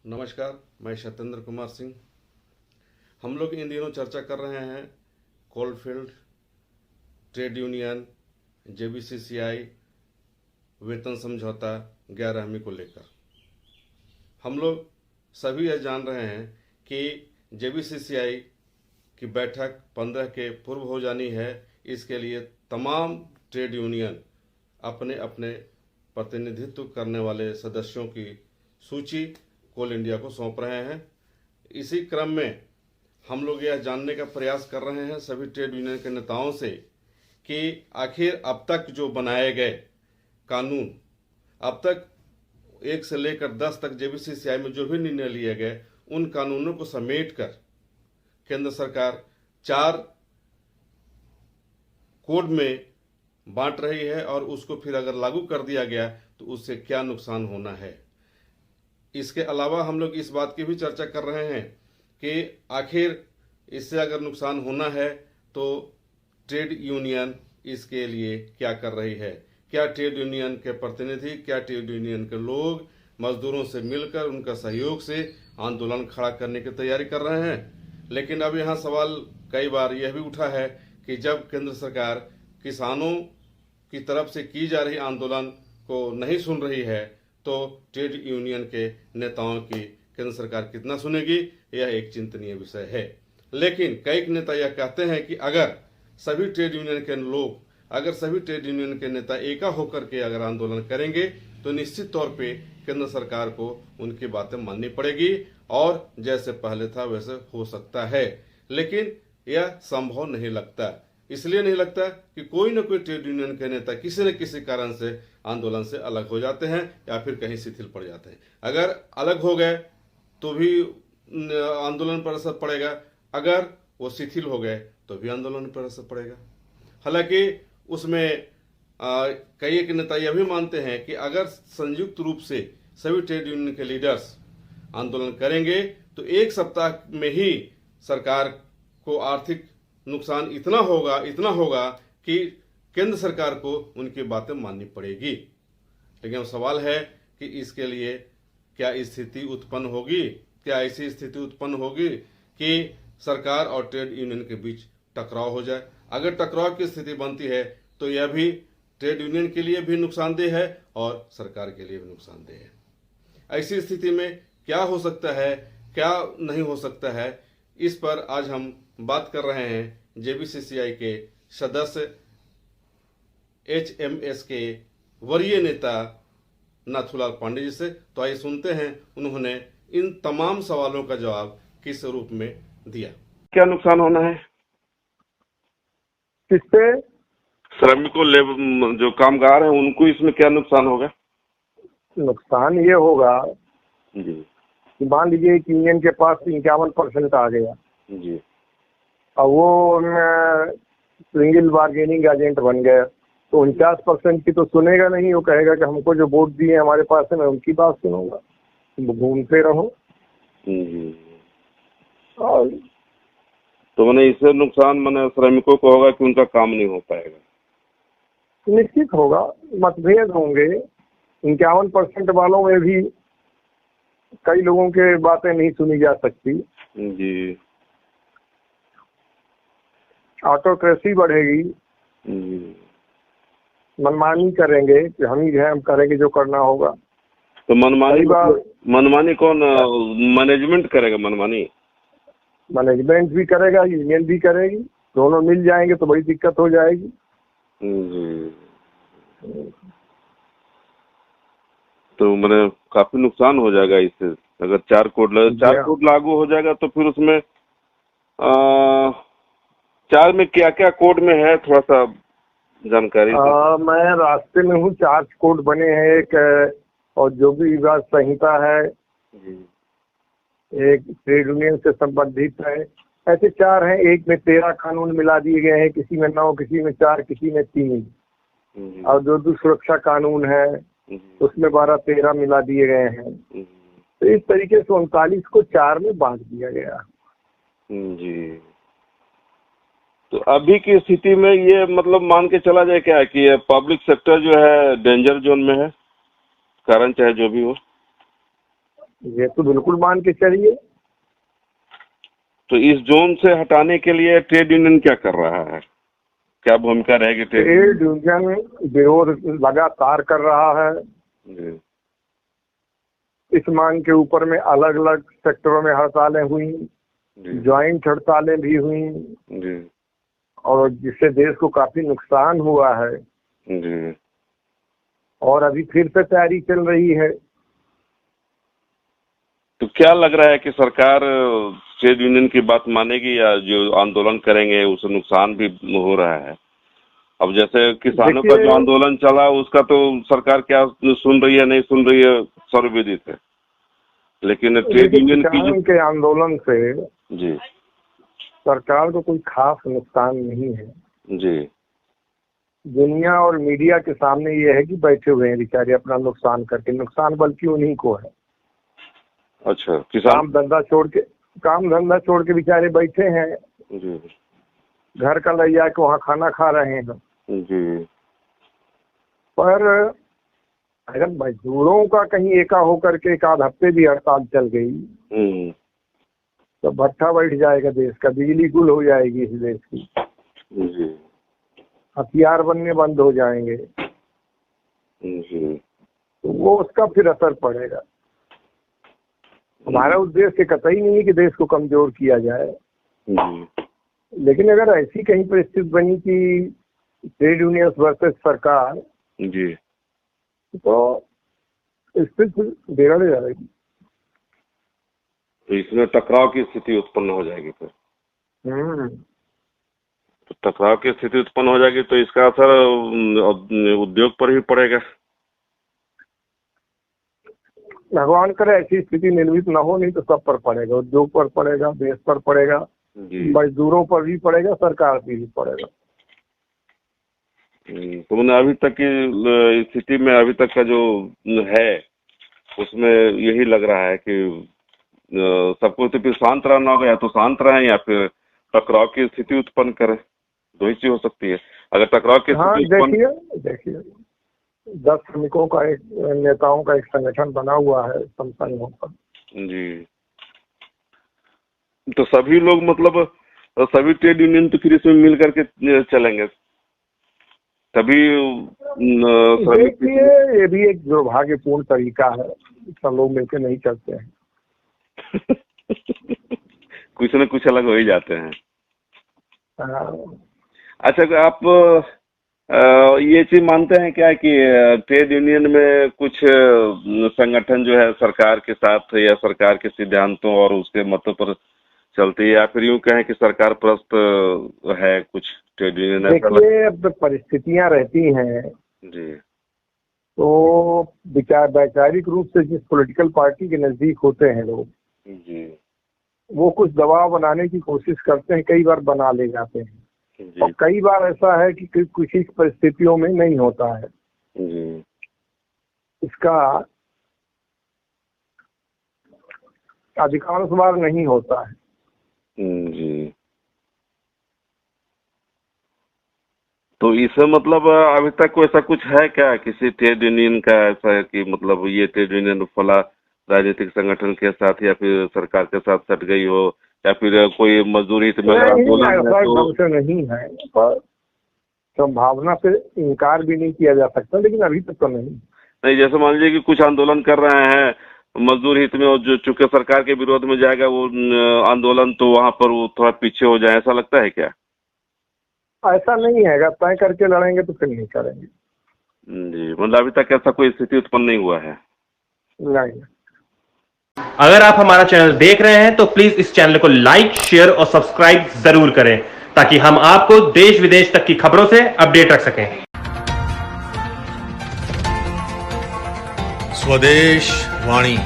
नमस्कार, मैं सत्येंद्र कुमार सिंह। हम लोग इन दिनों चर्चा कर रहे हैं कोलफील्ड, ट्रेड यूनियन, जेबीसीसीआई, वेतन समझौता 11वीं को लेकर। हम लोग सभी यह जान रहे हैं कि जेबीसीसीआई की बैठक 15 के पूर्व हो जानी है। इसके लिए तमाम ट्रेड यूनियन अपने अपने प्रतिनिधित्व करने वाले सदस्यों की सूची कोल इंडिया को सौंप रहे हैं। इसी क्रम में हम लोग यह जानने का प्रयास कर रहे हैं सभी ट्रेड यूनियन के नेताओं से कि आखिर अब तक जो बनाए गए कानून, अब तक 1 से लेकर 10 तक जेबीसीसीआई में जो भी निर्णय लिए गए, उन कानूनों को समेटकर केंद्र सरकार 4 कोड में बांट रही है और उसको फिर अगर लागू कर दिया गया तो उससे क्या नुकसान होना है। इसके अलावा हम लोग इस बात की भी चर्चा कर रहे हैं कि आखिर इससे अगर नुकसान होना है तो ट्रेड यूनियन इसके लिए क्या कर रही है। क्या ट्रेड यूनियन के प्रतिनिधि, क्या ट्रेड यूनियन के लोग मजदूरों से मिलकर उनका सहयोग से आंदोलन खड़ा करने की तैयारी कर रहे हैं। लेकिन अब यहाँ सवाल कई बार यह भी उठा है कि जब केंद्र सरकार किसानों की तरफ से की जा रही आंदोलन को नहीं सुन रही है तो ट्रेड यूनियन के नेताओं की केंद्र सरकार कितना सुनेगी, यह एक चिंतनीय विषय है। लेकिन कई नेता यह कहते हैं कि अगर सभी ट्रेड यूनियन के लोग, अगर सभी ट्रेड यूनियन के नेता एका होकर के अगर आंदोलन करेंगे तो निश्चित तौर पे केंद्र सरकार को उनकी बातें माननी पड़ेगी और जैसे पहले था वैसे हो सकता है। लेकिन यह संभव नहीं लगता। इसलिए नहीं लगता कि कोई न कोई ट्रेड यूनियन के नेता किसी न किसी कारण से आंदोलन से अलग हो जाते हैं या फिर कहीं शिथिल पड़ जाते हैं। अगर अलग हो गए तो भी आंदोलन पर असर पड़ेगा, अगर वो शिथिल हो गए तो भी आंदोलन पर असर पड़ेगा। हालांकि उसमें कई एक नेता यह भी मानते हैं कि अगर संयुक्त रूप से सभी ट्रेड यूनियन के लीडर्स आंदोलन करेंगे तो 1 सप्ताह में ही सरकार को आर्थिक नुकसान इतना होगा कि केंद्र सरकार को उनकी बातें माननी पड़ेगी। लेकिन अब सवाल है कि इसके लिए क्या स्थिति उत्पन्न होगी, क्या ऐसी स्थिति उत्पन्न होगी कि सरकार और ट्रेड यूनियन के बीच टकराव हो जाए। अगर टकराव की स्थिति बनती है तो यह भी ट्रेड यूनियन के लिए भी नुकसानदेह है और सरकार के लिए भी नुकसानदेह है। ऐसी स्थिति में क्या हो सकता है, क्या नहीं हो सकता है, इस पर आज हम बात कर रहे हैं जेबीसीसीआई के सदस्य HMS के वरीय नेता नाथूलाल पांडे जी से। तो आइए सुनते हैं उन्होंने इन तमाम सवालों का जवाब किस रूप में दिया। क्या नुकसान होना है किससे? श्रमिकों, लेबर जो कामगार हैं उनको इसमें क्या नुकसान होगा? नुकसान ये होगा जी कि मान लीजिए कि यूनियन के पास 51% आ गया जी, और वो सिंगल बार्गेनिंग एजेंट बन गया तो 49% की तो सुनेगा नहीं। वो कहेगा कि हमको जो वोट दिए हमारे पास है मैं उनकी बात सुनूंगा। घूमते रहो। और तो मैंने इससे नुकसान मैंने श्रमिकों को होगा कि उनका काम नहीं हो पाएगा। निश्चित होगा, मतभेद होंगे। 51% वालों में भी कई लोगों के बातें नहीं सुनी जा सकती जी, ऑटोक्रेसी बढ़ेगी, मनमानी करेंगे कि हम ही हैं, हम करेंगे जो करना होगा। तो मनमानी कौन मैनेजमेंट करेगा? मैनेजमेंट भी करेगा, यूनियन भी करेगी, दोनों मिल जाएंगे तो बड़ी दिक्कत हो जाएगी। तो मैंने काफी नुकसान हो जाएगा इससे। अगर 4 कोड लागू हो जाएगा तो फिर उसमें 4 में क्या क्या कोड में है, थोड़ा सा जानकारी। मैं रास्ते में हूँ। 4 कोड बने हैं। एक और जो भी विवाद संहिता है, एक ट्रेड यूनियन से संबंधित है। ऐसे 4 हैं। एक में 13 कानून मिला दिए गए हैं, किसी में 9, किसी में 4, किसी में 3। और जो सुरक्षा कानून है उसमें 12-13 मिला दिए गए हैं। तो इस तरीके से 39 को 4 में बांट दिया गया जी। तो अभी की स्थिति में ये मतलब मान के चला जाए क्या कि पब्लिक सेक्टर जो है डेंजर जोन में है, कारण चाहे जो भी हो? ये तो बिल्कुल मान के चलिए। तो इस जोन से हटाने के लिए ट्रेड यूनियन क्या कर रहा है, क्या भूमिका रहेगी ट्रेड यूनियन विरोध लगातार कर रहा है। जी इस मांग के ऊपर में अलग अलग सेक्टरों में हड़तालें हुई, ज्वाइंट हड़तालें भी हुई जी और जिससे देश को काफी नुकसान हुआ है जी। और अभी फिर से तैयारी चल रही है। तो क्या लग रहा है कि सरकार ट्रेड यूनियन की बात मानेगी या जो आंदोलन करेंगे उससे नुकसान भी हो रहा है? अब जैसे किसानों का जो आंदोलन चला उसका तो सरकार क्या सुन रही है नहीं सुन रही है सर्वविदित है, लेकिन ट्रेड यूनियन की के आंदोलन से जी सरकार को कोई खास नुकसान नहीं है जी। दुनिया और मीडिया के सामने ये है कि बैठे हुए हैं बेचारे अपना नुकसान करके, नुकसान बल्कि उन्हीं को है। अच्छा, किसान काम धंधा छोड़ के बेचारे बैठे हैं जी, घर का ले जाके वहाँ खाना खा रहे हैं जी। पर अगर मजदूरों का कहीं एका होकर के एक आध हफ्ते भी हड़ताल चल गई तो भट्ठा बैठ जाएगा देश का, बिजली गुल हो जाएगी इस देश की जी हथियार बनने बंद हो जाएंगे जी। तो वो उसका फिर असर पड़ेगा। हमारा उद्देश्य कतई नहीं है कि देश को कमजोर किया जाए, लेकिन अगर ऐसी कहीं परिस्थिति बनी कि ट्रेड यूनियन वर्सेस सरकार जी तो स्थिति बिगड़ जाएगी, तो इसमें टकराव की स्थिति उत्पन्न हो जाएगी फिर। तो टकराव की स्थिति उत्पन्न हो जाएगी तो इसका असर उद्योग पर ही पड़ेगा। भगवान करे ऐसी स्थिति निर्मित न हो, नहीं तो सब पर पड़ेगा, उद्योग पर पड़ेगा, देश पर पड़ेगा, मजदूरों पर भी पड़ेगा, सरकार पर भी पड़ेगा। तो मैंने अभी तक की स्थिति में अभी तक का जो है उसमें यही लग रहा है कि सबको तो फिर शांत रहना होगा, या तो शांत रहें या फिर टकराव की स्थिति उत्पन्न करें, दो ही चीज हो सकती है। अगर टकराव की स्थिति देखिए 10 श्रमिकों का एक नेताओं का एक संगठन बना हुआ है समसंघों का जी, तो सभी लोग मतलब सभी ट्रेड यूनियन तो फिर इसमें मिल करके चलेंगे तभी। देखिए ये भी एक दुर्भाग्यपूर्ण तरीका है, सब लोग मिलकर नहीं चलते हैं कुछ न कुछ अलग हो ही जाते हैं। अच्छा, आप ये चीज मानते हैं क्या कि ट्रेड यूनियन में कुछ संगठन जो है सरकार के साथ या सरकार के सिद्धांतों और उसके मतों पर चलती है, या फिर यूं कहें कि सरकार प्रस्त है कुछ ट्रेड यूनियन? देखिए अब परिस्थितियां रहती हैं जी, तो वैचारिक रूप से जिस पॉलिटिकल पार्टी के नजदीक होते हैं लोग जी, वो कुछ दबाव बनाने की कोशिश करते हैं, कई बार बना ले जाते हैं जी, और कई बार ऐसा है कि कुछ ही परिस्थितियों में नहीं होता है जी। इसका अधिकांश बार नहीं होता है जी। तो इससे मतलब अभी तक कोई ऐसा कुछ है क्या किसी ट्रेड यूनियन का ऐसा है कि मतलब ये ट्रेड यूनियन फला राजनीतिक संगठन के साथ या फिर सरकार के साथ सट गई हो, या फिर कोई मजदूरी नहीं है, पर संभावना से इनकार भी नहीं किया जा सकता, लेकिन अभी तक तो नहीं। जैसे मान लीजिए कि कुछ आंदोलन कर रहे हैं मजदूर हित में और जो चूंकि सरकार के विरोध में जाएगा वो आंदोलन, तो वहां पर वो थोड़ा पीछे हो जाए, ऐसा लगता है क्या? ऐसा नहीं है, अगर तय करके लड़ेंगे तो फिर नहीं करेंगे। जी, मतलब अभी तक ऐसा कोई स्थिति उत्पन्न नहीं हुआ है। नहीं। अगर आप हमारा चैनल देख रहे हैं तो प्लीज इस चैनल को लाइक, शेयर और सब्सक्राइब जरूर करें ताकि हम आपको देश विदेश तक की खबरों से अपडेट रख सकें। स्वदेश वाणी।